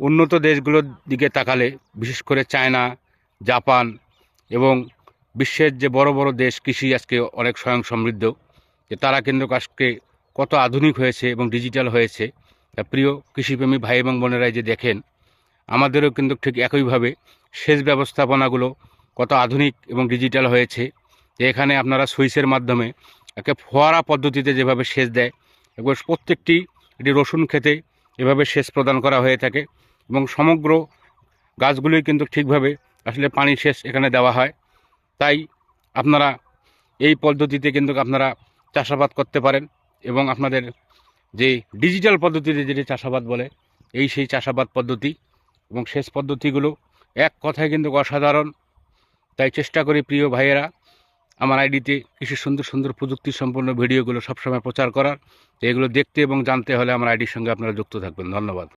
উন্নত দেশগুলোর দিকে তাকালে, বিশেষ করে চায়না, জাপান এবং বিশ্বের যে বড় বড় দেশ কৃষি আজকে অনেক স্বয়ং সমৃদ্ধ, যে তারা কিন্তু আজকে কত আধুনিক হয়েছে এবং ডিজিটাল হয়েছে। প্রিয় কৃষিপ্রেমী ভাই এবং বোনেরাই যে দেখেন, আমাদেরও কিন্তু ঠিক একইভাবে সেচ ব্যবস্থাপনাগুলো কত আধুনিক এবং ডিজিটাল হয়েছে। যে এখানে আপনারা সুইচের মাধ্যমে একে ফোয়ারা পদ্ধতিতে যেভাবে সেচ দেয়, একবার প্রত্যেকটি এটি রসুন খেতে এভাবে সেচ প্রদান করা হয়ে থাকে এবং সমগ্র গাছগুলোই কিন্তু ঠিকভাবে আসলে পানি সেচ এখানে দেওয়া হয়। তাই আপনারা এই পদ্ধতিতে কিন্তু আপনারা চাষাবাদ করতে পারেন এবং আপনাদের যে ডিজিটাল পদ্ধতিতে যেটি চাষাবাদ বলে, এই সেই চাষাবাদ পদ্ধতি এবং সেচ পদ্ধতিগুলো এক কথায় কিন্তু অসাধারণ। তাই চেষ্টা করি প্রিয় ভাইয়েরা আমার আইডিতে কৃষি সুন্দর সুন্দর প্রযুক্তি সম্পন্ন ভিডিওগুলো সবসময় প্রচার করার। এগুলো দেখতে এবং জানতে হলে আমার আইডির সঙ্গে আপনারা যুক্ত থাকবেন। ধন্যবাদ।